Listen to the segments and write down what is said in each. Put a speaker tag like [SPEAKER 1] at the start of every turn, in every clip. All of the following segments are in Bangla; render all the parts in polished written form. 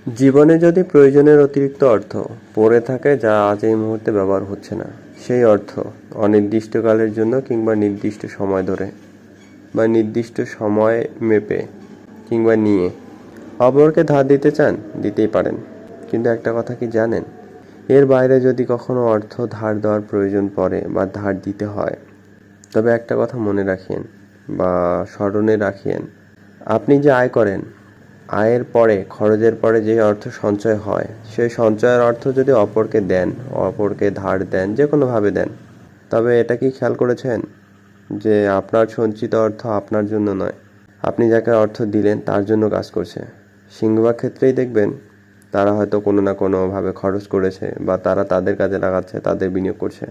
[SPEAKER 1] জীবনে যদি প্রয়োজনের অতিরিক্ত অর্থ পড়ে থাকে যা আজ এই মুহূর্তে ব্যবহার হচ্ছে না, সেই অর্থ অনির্দিষ্টকালের জন্য কিংবা নির্দিষ্ট সময় ধরে বা নির্দিষ্ট সময় মেপে কিংবা নিয়ে অপরকে ধার দিতে চান, দিতেই পারেন। কিন্তু একটা কথা কি জানেন, এর বাইরে যদি কখনো অর্থ ধার দেওয়ার প্রয়োজন পড়ে বা ধার দিতে হয়, তবে একটা কথা মনে রাখিয়েন বা স্মরণে রাখিয়েন, আপনি যে আয় করেন, আয়ের পরে খরচের পরে যে অর্থ সঞ্চয় হয়, সেই সঞ্চয়ের অর্থ যদি অপরকে দেন, অপরকে ধার দেন, যে কোনোভাবে দেন, তবে এটা কি খেয়াল করেছেন যে আপনার সঞ্চিত অর্থ আপনার জন্য নয়, আপনি যাকে অর্থ দিলেন তার জন্য কাজ করছে। সিংহভাগ ক্ষেত্রেই দেখবেন তারা হয়তো কোনো না কোনোভাবে খরচ করেছে বা তারা তাদের কাজে লাগাচ্ছে, তাদের বিনিয়োগ করছে।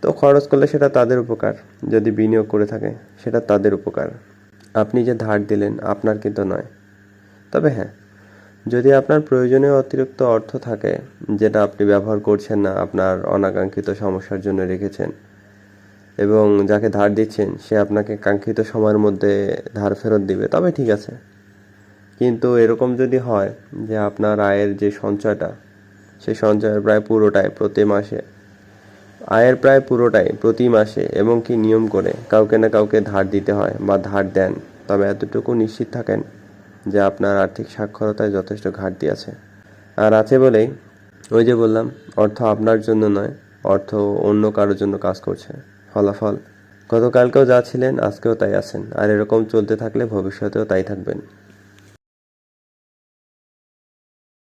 [SPEAKER 1] তো খরচ করলে সেটা তাদের উপকার, যদি বিনিয়োগ করে থাকে সেটা তাদের উপকার। আপনি যে ধার দিলেন আপনার কিন্তু নয়। তবে হ্যাঁ, যদি আপনার প্রয়োজনীয় অতিরিক্ত অর্থ থাকে যেটা আপনি ব্যবহার করছেন না, আপনার অনাকাঙ্ক্ষিত সমস্যার জন্য রেখেছেন, এবং যাকে ধার দিচ্ছেন সে আপনাকে কাঙ্ক্ষিত সময়ের মধ্যে ধার ফেরত দিবে, তবে ঠিক আছে। কিন্তু এরকম যদি হয় যে আপনার আয়ের যে সঞ্চয়টা, সেই সঞ্চয়ের প্রায় পুরোটাই প্রতি মাসে, আয়ের প্রায় পুরোটাই প্রতি মাসে এবং কি নিয়ম করে কাউকে না কাউকে ধার দিতে হয় বা ধার দেন, তবে এতটুকু নিশ্চিত থাকেন যে আপনার আর্থিক সাক্ষরতায় যথেষ্ট ঘাটতি আছে। আর আছে বলেই ওই যে বললাম, অর্থ আপনার জন্য নয়, অর্থ অন্য কারোর জন্য কাজ করছে। ফলাফল, গতকালকেও যা ছিলেন আজকেও তাই আছেন, আর এরকম চলতে থাকলে ভবিষ্যতেও তাই থাকবেন।